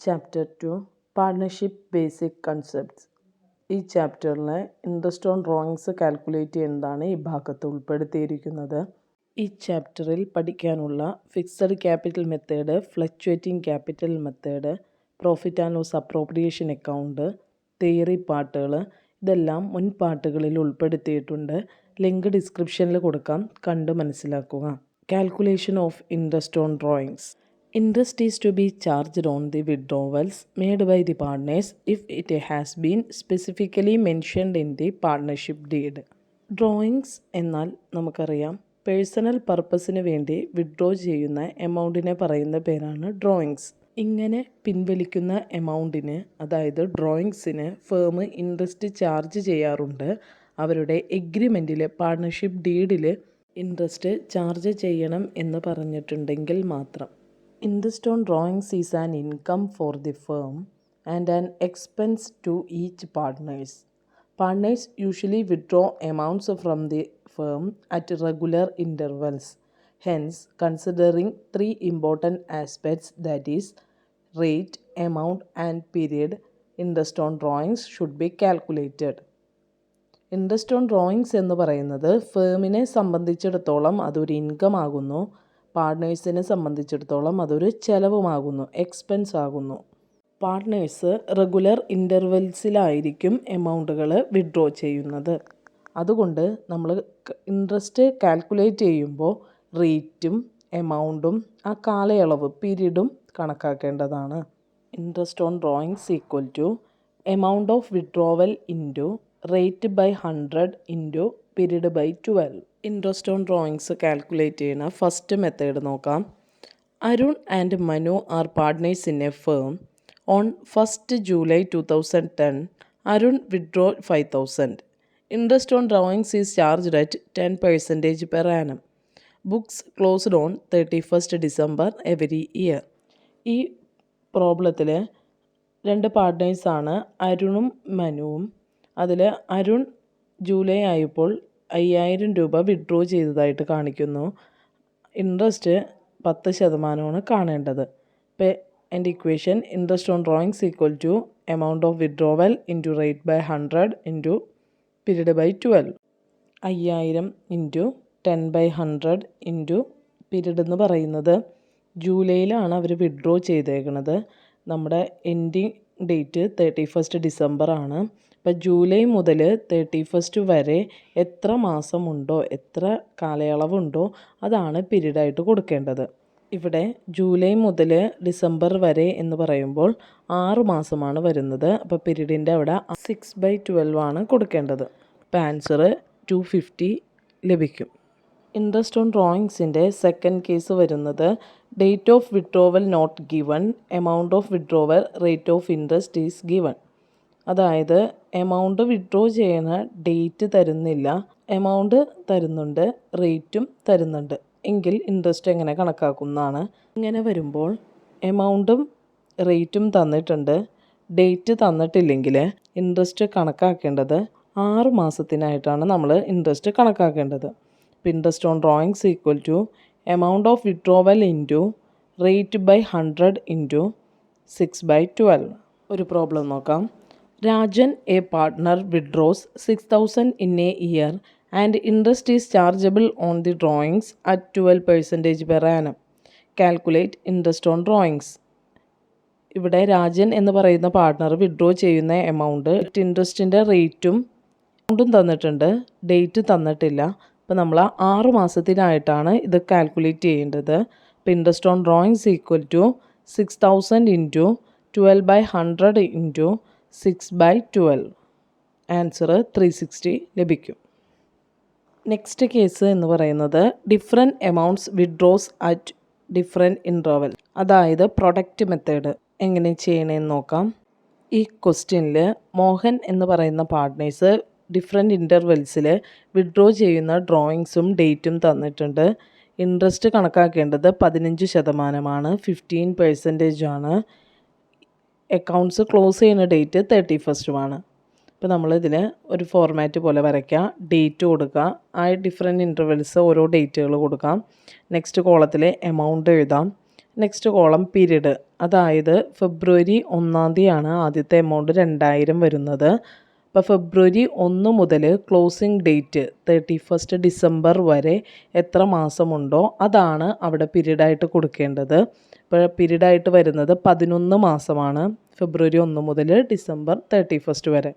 Chapter 2 partnership basic concepts. ഈ ചാപ്റ്ററിലെ interest on drawings calculate ചെയ്യുന്നതാണ് ഈ ഭാഗത്ത് ഉൾപ്പെടുത്തിയിരിക്കുന്നത്. ഈ ചാപ്റ്ററിൽ പഠിക്കാനുള്ള fixed capital method, fluctuating capital method, profit and loss appropriation account, theory പാർട്ടുകൾ ഇതെല്ലാം മുൻ പാർട്ടുകളിൽ ഉൾപ്പെടുത്തിയിട്ടുണ്ട്. ലിങ്ക് ഡിസ്ക്രിപ്ഷനിൽ കൊടുക്കാം, കണ്ട് മനസ്സിലാക്കുക. Calculation of interest on drawings. Interest is to be charged on the withdrawals made by the partners if it has been specifically mentioned in the partnership deed. Drawings എന്നാൽ നമുക്കറിയാം പേഴ്സണൽ പർപ്പസിന് വേണ്ടി വിഡ്രോ ചെയ്യുന്ന എമൗണ്ടിനെ പറയുന്ന പേരാണ് ഡ്രോയിങ്സ്. ഇങ്ങനെ പിൻവലിക്കുന്ന എമൗണ്ടിന്, അതായത് ഡ്രോയിങ്സിന് firm interest charge ചെയ്യാറുണ്ട്. അവരുടെ എഗ്രിമെൻറ്റിൽ, പാർട്ണർഷിപ്പ് ഡീഡിൽ ഇൻട്രസ്റ്റ് ചാർജ് ചെയ്യണം എന്ന് പറഞ്ഞിട്ടുണ്ടെങ്കിൽ മാത്രം. Interest on drawings is an income for the firm and an expense to each partners. Partners usually withdraw amounts from the firm at regular intervals. Hence, considering three important aspects, that is, rate, amount and period, interest on drawings should be calculated. Interest on drawings എന്ന് പറയുന്നത് ഫേമിനെ സംബന്ധിച്ചിടത്തോളം അതൊരു income ആകുന്നു. പാർട്ട്നേഴ്സിനെ സംബന്ധിച്ചിടത്തോളം അതൊരു ചെലവുമാകുന്നു, expense ആകുന്നു. Partners regular ഇൻ്റർവെൽസിലായിരിക്കും എമൗണ്ടുകൾ withdraw ചെയ്യുന്നത്. അതുകൊണ്ട് നമ്മൾ ഇൻട്രസ്റ്റ് കാൽക്കുലേറ്റ് ചെയ്യുമ്പോൾ റേറ്റും എമൗണ്ടും ആ കാലയളവ് പീരീഡും കണക്കാക്കേണ്ടതാണ്. Interest on drawings equal to amount of withdrawal into rate by 100 into period by 12. Interest on drawings calculate ചെയ്യുന്ന ഫസ്റ്റ് മെത്തേഡ് നോക്കാം. Arun and Manu are partners in a firm. On 1st July 2010, Arun withdrew 5,000. Interest on drawings is charged at 10% per annum. Books closed on 31st December every year. ഈ പ്രോബ്ലത്തിൽ രണ്ട് പാർട്ട്നേഴ്സാണ്, അരുണും മനുവും. അതിൽ Arun July ആയപ്പോൾ 5,000 രൂപ withdraw ചെയ്തതായിട്ട് കാണിക്കുന്നു. ഇൻട്രസ്റ്റ് 10% കാണേണ്ടത്. ഇപ്പോൾ എൻ്റെ equation interest on drawings equal to amount of withdrawal into rate by 100 into period by 12. 5,000 into 10/100 into period എന്ന് പറയുന്നത് ജൂലൈയിലാണ് അവർ വിഡ്രോ ചെയ്തേക്കുന്നത്. നമ്മുടെ എൻഡിങ് ഡേറ്റ് 31st December ആണ്. അപ്പോൾ ജൂലൈ മുതൽ 31st വരെ എത്ര മാസമുണ്ടോ, എത്ര കാലയളവുണ്ടോ അതാണ് പീരീഡായിട്ട് കൊടുക്കേണ്ടത്. ഇവിടെ ജൂലൈ മുതൽ ഡിസംബർ വരെ എന്ന് പറയുമ്പോൾ 6 മാസമാണ് വരുന്നത്. അപ്പോൾ പീരീഡിൻ്റെ അവിടെ 6/12 ആണ് കൊടുക്കേണ്ടത്. അപ്പോൾ ആൻസർ 250 ലഭിക്കും. ഇൻട്രസ്റ്റ് ഓൺ ഡ്രോയിങ്സിൻ്റെ സെക്കൻഡ് കേസ് വരുന്നത് date of withdrawal not given, amount of withdrawal, rate of interest is given. അതായത് എമൗണ്ട് വിഡ്രോ ചെയ്യുന്ന ഡേറ്റ് തരുന്നില്ല, എമൗണ്ട് തരുന്നുണ്ട്, റേറ്റും തരുന്നുണ്ട്, എങ്കിൽ ഇൻട്രസ്റ്റ് എങ്ങനെ കണക്കാക്കുന്നതാണ്. ഇങ്ങനെ വരുമ്പോൾ എമൗണ്ടും റേറ്റും തന്നിട്ടുണ്ട്, ഡേറ്റ് തന്നിട്ടില്ലെങ്കിൽ ഇൻട്രസ്റ്റ് കണക്കാക്കേണ്ടത് 6 മാസത്തിനായിട്ടാണ് നമ്മൾ ഇൻട്രസ്റ്റ് കണക്കാക്കേണ്ടത്. അപ്പോൾ interest on drawings equal to amount of withdrawal into rate by 100 into 6/12. ഒരു പ്രോബ്ലം നോക്കാം. Rajan, a partner, withdraws 6,000 in a year and interest is chargeable on the drawings at 12% per annum. Calculate interest on drawings. ഇവിടെ രാജൻ എന്ന് പറയുന്ന partner withdraw ചെയ്യുന്ന amount, ഇൻട്രസ്റ്റിൻ്റെ റേറ്റും എമൗണ്ടും തന്നിട്ടുണ്ട്, date തന്നിട്ടില്ല. അപ്പോൾ നമ്മൾ 6 മാസത്തിനായിട്ടാണ് ഇത് കാൽക്കുലേറ്റ് ചെയ്യേണ്ടത്. അപ്പോൾ interest on drawings equal to 6,000 into 12/100 into 6/12. Answer 360 ലഭിക്കും. നെക്സ്റ്റ് കേസ് എന്ന് പറയുന്നത് different amounts withdraws at different interval, അതായത് പ്രൊഡക്റ്റ് മെത്തേഡ് എങ്ങനെ ചെയ്യണമെന്ന് നോക്കാം. ഈ ക്വസ്റ്റ്യനിൽ മോഹൻ എന്ന് പറയുന്ന പാർട്ട്നേഴ്സ് ഡിഫറെൻറ്റ് ഇൻ്റർവെൽസിൽ വിഡ്രോ ചെയ്യുന്ന ഡ്രോയിങ്സും ഡേറ്റും തന്നിട്ടുണ്ട്. ഇൻട്രസ്റ്റ് കണക്കാക്കേണ്ടത് 15%, 15% ആണ്. അക്കൗണ്ട്സ് ക്ലോസ് ചെയ്യുന്ന ഡേറ്റ് 31st. അപ്പോൾ നമ്മളിതിൽ ഒരു ഫോർമാറ്റ് പോലെ വരയ്ക്കാം. ഡേറ്റ് കൊടുക്കുക, ആ ഡിഫറെൻറ്റ് ഇൻ്റർവെൽസ് ഓരോ ഡേറ്റുകൾ കൊടുക്കാം. നെക്സ്റ്റ് കോളത്തിൽ എമൗണ്ട് എഴുതാം. നെക്സ്റ്റ് കോളം പീരീഡ്, അതായത് ഫെബ്രുവരി 1-ാം തീയതിയാണ് ആദ്യത്തെ എമൗണ്ട് 2000 വരുന്നത്. അപ്പോൾ ഫെബ്രുവരി 1 മുതൽ ക്ലോസിംഗ് ഡേറ്റ് 31 ഡിസംബർ വരെ എത്ര മാസമുണ്ടോ അതാണ് അവിടെ പീരീഡായിട്ട് കൊടുക്കേണ്ടത്. ഇപ്പോൾ പീരീഡായിട്ട് വരുന്നത് 11 മാസമാണ്, ഫെബ്രുവരി 1 മുതൽ ഡിസംബർ 31 വരെ.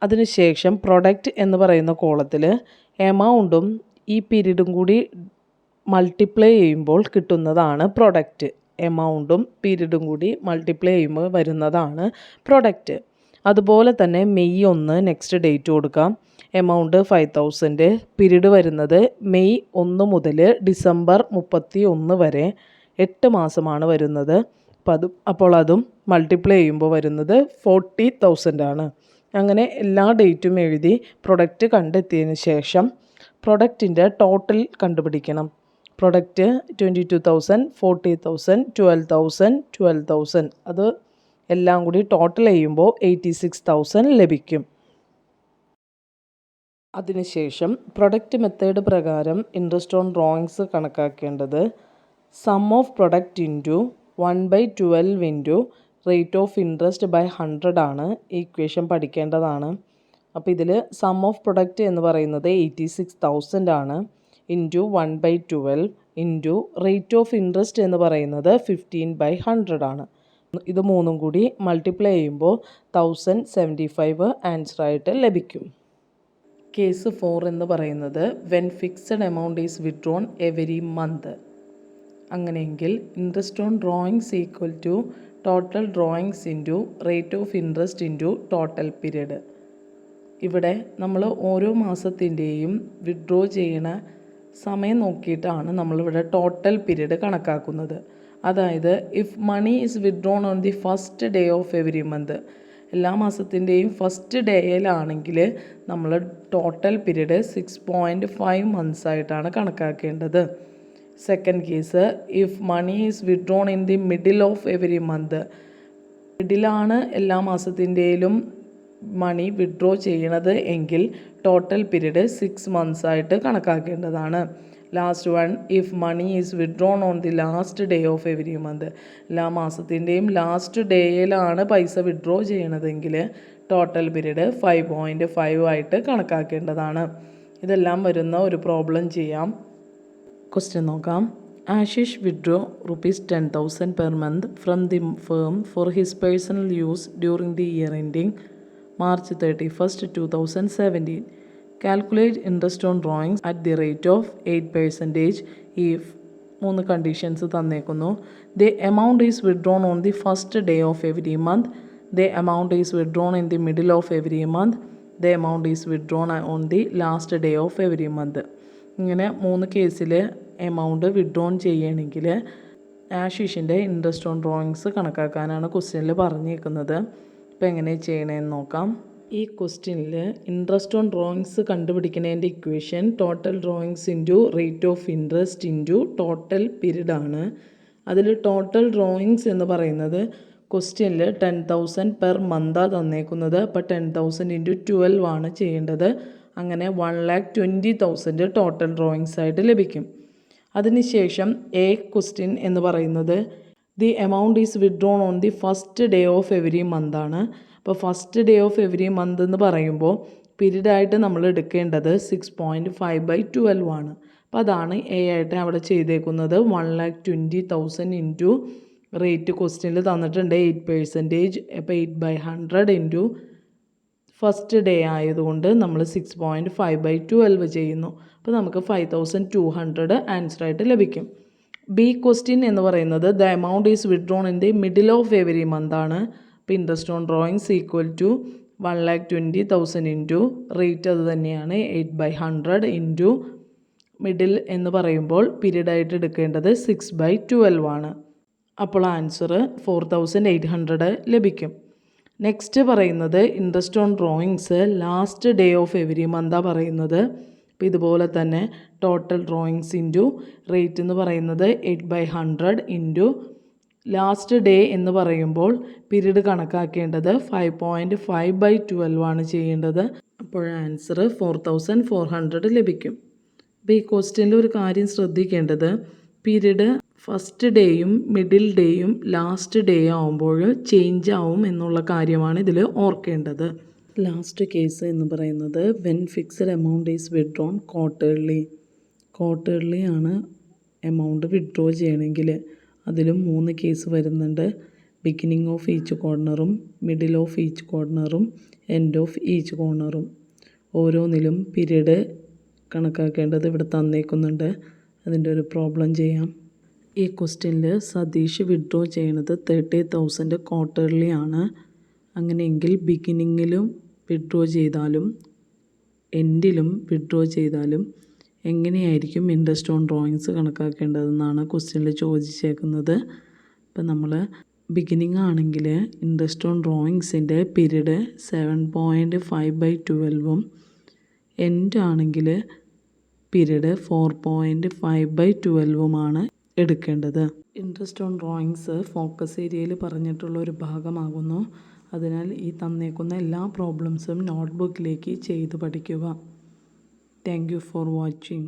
അതിനുശേഷം പ്രൊഡക്റ്റ് എന്ന് പറയുന്ന കോളത്തിൽ എമൗണ്ടും ഈ പീരീഡും കൂടി മൾട്ടിപ്ലൈ ചെയ്യുമ്പോൾ കിട്ടുന്നതാണ് പ്രൊഡക്റ്റ്. എമൗണ്ടും പീരീഡും കൂടി മൾട്ടിപ്ലൈ ചെയ്യുമ്പോൾ വരുന്നതാണ് പ്രൊഡക്റ്റ്. അതുപോലെ തന്നെ മെയ് 1 നെക്സ്റ്റ് ഡേറ്റ് കൊടുക്കാം. എമൗണ്ട് 5000, പീരീഡ് വരുന്നത് മെയ് 1 മുതൽ ഡിസംബർ 31 വരെ 8 മാസമാണ് വരുന്നത്. അപ്പോൾ അതും മൾട്ടിപ്ലൈ ചെയ്യുമ്പോൾ വരുന്നത് 40,000 ആണ്. അങ്ങനെ എല്ലാ ഡേറ്റും എഴുതി പ്രൊഡക്റ്റ് കണ്ടെത്തിയതിന് ശേഷം പ്രൊഡക്റ്റിൻ്റെ ടോട്ടൽ കണ്ടുപിടിക്കണം. പ്രൊഡക്റ്റ് 22,000, 40,000, 12,000, 12,000 അത് എല്ലാം കൂടി ടോട്ടൽ ചെയ്യുമ്പോൾ 86,000 ലഭിക്കും. അതിനുശേഷം പ്രൊഡക്റ്റ് മെത്തേഡ് പ്രകാരം ഇൻട്രസ്റ്റ് ഓൺ ഡ്രോയിങ്സ് കണക്കാക്കേണ്ടത് sum of product into 1/12 into rate of interest by 100 ആണ്. ഈ ഇക്വേഷൻ പഠിക്കേണ്ടതാണ്. അപ്പോൾ ഇതിൽ സം ഓഫ് പ്രൊഡക്റ്റ് എന്ന് പറയുന്നത് 86,000 ആണ്. Into 1/12 into rate of interest എന്ന് പറയുന്നത് 15/100 ആണ്. ഇത് മൂന്നും കൂടി മൾട്ടിപ്ലൈ ചെയ്യുമ്പോൾ 1075 ആൻസറായിട്ട് ലഭിക്കും. കേസ് 4 എന്ന് പറയുന്നത് when fixed amount is withdrawn every month. അങ്ങനെയെങ്കിൽ interest on drawings equal to total drawings into rate of interest into total period. ഇവിടെ നമ്മൾ ഓരോ മാസത്തിൻ്റെയും വിഡ്രോ ചെയ്യണ സമയം നോക്കിയിട്ടാണ് നമ്മളിവിടെ ടോട്ടൽ പീരീഡ് കണക്കാക്കുന്നത്. അതായത് if money is withdrawn on the first day of every month, എല്ലാ മാസത്തിൻ്റെയും ഫസ്റ്റ് ഡേയിലാണെങ്കിൽ നമ്മൾ ടോട്ടൽ പീരീഡ് 6.5 മന്ത്സ് ആയിട്ടാണ് കണക്കാക്കേണ്ടത്. Second case, if money is withdrawn in the middle of every month, മിഡിലാണ് എല്ലാ മാസത്തിൻ്റെയിലും മണി വിഡ്രോ ചെയ്യണത് എങ്കിൽ ടോട്ടൽ പീരീഡ് 6 മന്ത്സ് ആയിട്ട് കണക്കാക്കേണ്ടതാണ്. Last one, if money is withdrawn on the last day of every month, എല്ലാ മാസത്തിൻ്റെയും ലാസ്റ്റ് ഡേയിലാണ് പൈസ വിഡ്രോ ചെയ്യണതെങ്കിൽ ടോട്ടൽ പീരീഡ് 5.5 ആയിട്ട് കണക്കാക്കേണ്ടതാണ്. ഇതെല്ലാം വരുന്ന ഒരു പ്രോബ്ലം ചെയ്യാം. ക്വസ്റ്റ്യൻ നോക്കാം. Ashish withdraw ₹10,000 per month from the firm for his personal use during the year ending March 31st, 2017. Calculate interest on drawings at the rate of 8% if 3 conditions തന്നേക്കുന്നു. The amount is withdrawn on the first day of every month. The amount is withdrawn in the middle of every month. The amount is withdrawn on the last day of every month. ഇങ്ങനെ 3 കേസിൽ amount withdrawn ചെയ്യണമെങ്കിൽ ആശിഷിൻ്റെ interest on drawings കണക്കാക്കാനാണ് ക്വസ്റ്റ്യനിൽ പറഞ്ഞേക്കുന്നത്. ഇപ്പോൾ എങ്ങനെ ചെയ്യണമെന്ന് നോക്കാം. ഈ ക്വസ്റ്റ്യനിൽ ഇൻട്രസ്റ്റ് ഓൺ ഡ്രോയിങ്സ് കണ്ടുപിടിക്കുന്നതിൻ്റെ equation total drawings into rate of interest into total period ആണ്. അതിൽ ടോട്ടൽ ഡ്രോയിങ്സ് എന്ന് പറയുന്നത് ക്വസ്റ്റ്യനിൽ 10,000 പെർ മന്താണ് തന്നേക്കുന്നത്. അപ്പോൾ 10,000 ഇൻറ്റു 12 ആണ് ചെയ്യേണ്ടത്. അങ്ങനെ 1,20,000 ടോട്ടൽ ഡ്രോയിങ്സ് ആയിട്ട് ലഭിക്കും. അതിനുശേഷം എ ക്വസ്റ്റ്യൻ എന്ന് പറയുന്നത് the amount is withdrawn on the first day of every month ആണ്. അപ്പോൾ first day of every month എന്ന് പറയുമ്പോൾ പീരീഡായിട്ട് നമ്മൾ എടുക്കേണ്ടത് 6.5/12 ആണ്. അപ്പോൾ അതാണ് എ ആയിട്ട് അവിടെ ചെയ്തേക്കുന്നത്. 1,20,000 ഇൻറ്റു റേറ്റ് ക്വസ്റ്റ്യനിൽ തന്നിട്ടുണ്ട് 8%. അപ്പോൾ 8/100 ഇൻറ്റു ഫസ്റ്റ് ഡേ ആയതുകൊണ്ട് നമ്മൾ 6.5/12 ചെയ്യുന്നു. അപ്പോൾ നമുക്ക് 5,200 ആൻസറായിട്ട് ലഭിക്കും. ബി ക്വസ്റ്റ്യൻ എന്ന് പറയുന്നത് the amount is withdrawn in the middle of every month ആണ്. അപ്പോൾ interest on drawings equal to 1,20,000 into rate അത് തന്നെയാണ് 8/100 ഇൻറ്റു മിഡിൽ എന്ന് പറയുമ്പോൾ പീരീഡായിട്ട് എടുക്കേണ്ടത് 6/12 ആണ്. അപ്പോൾ ആൻസർ 4,800 ലഭിക്കും. നെക്സ്റ്റ് പറയുന്നത് interest on drawings last day of every മന്താണ് പറയുന്നത്. അപ്പോൾ ഇതുപോലെ തന്നെ ടോട്ടൽ ഡ്രോയിങ്സ് ഇൻറ്റു റേറ്റ് എന്ന് പറയുന്നത് 8/100 ഇൻറ്റു ലാസ്റ്റ് ഡേ എന്ന് പറയുമ്പോൾ പീരീഡ് കണക്കാക്കേണ്ടത് 5.5/12 ആണ് ചെയ്യേണ്ടത്. അപ്പോൾ ആൻസർ 4,400 ലഭിക്കും. അപ്പോൾ ഈ ക്വസ്റ്റ്യനിൽ ഒരു കാര്യം ശ്രദ്ധിക്കേണ്ടത്, പീരീഡ് ഫസ്റ്റ് ഡേയും മിഡിൽ ഡേയും ലാസ്റ്റ് ഡേ ആവുമ്പോൾ ചേഞ്ച് ആവും എന്നുള്ള കാര്യമാണ് ഇതിൽ ഓർക്കേണ്ടത്. ലാസ്റ്റ് കേസ് എന്ന് പറയുന്നത് when fixed amount is withdrawn quarterly ആണ് എമൗണ്ട് വിഡ്രോ ചെയ്യണമെങ്കിൽ അതിലും 3 കേസ് വരുന്നുണ്ട്. ബിഗിനിങ് ഓഫ് ഈച്ച് കോർണറും മിഡിൽ ഓഫ് ഈച്ച് കോർണറും എൻഡ് ഓഫ് ഈച്ച് കോർണറും. ഓരോന്നിലും പീരീഡ് കണക്കാക്കേണ്ടത് ഇവിടെ തന്നേക്കുന്നുണ്ട്. അതിൻ്റെ ഒരു പ്രോബ്ലം ചെയ്യാം. ഈ ക്വസ്റ്റ്യനിൽ സതീഷ് വിഡ്രോ ചെയ്യണത് 30,000 ക്വാർട്ടർലി ആണ്. അങ്ങനെയെങ്കിൽ ബിഗിനിങ്ങിലും വിഡ്രോ ചെയ്താലും എൻഡിലും വിഡ്രോ ചെയ്താലും എങ്ങനെയായിരിക്കും ഇൻട്രസ്റ്റ് ഓൺ ഡ്രോയിങ്സ് കണക്കാക്കേണ്ടതെന്നാണ് ക്വസ്റ്റ്യനിൽ ചോദിച്ചേക്കുന്നത്. ഇപ്പം നമ്മൾ ബിഗിനിങ് ആണെങ്കിൽ ഇൻട്രസ്റ്റ് ഓൺ ഡ്രോയിങ്സിൻ്റെ പീരീഡ് 7.5/12 എൻഡ് ആണെങ്കിൽ പീരീഡ് 4.5/12 എടുക്കേണ്ടത്. ഇൻട്രസ്റ്റ് ഓൺ ഡ്രോയിങ്സ് ഫോക്കസ് ഏരിയയിൽ പറഞ്ഞിട്ടുള്ള ഒരു ഭാഗമാകുന്നു. അതിനാൽ ഈ തന്നേക്കുന്ന എല്ലാ പ്രോബ്ലംസും നോട്ട്ബുക്കിലേക്ക് ചെയ്ത് പഠിക്കുക. Thank you for watching.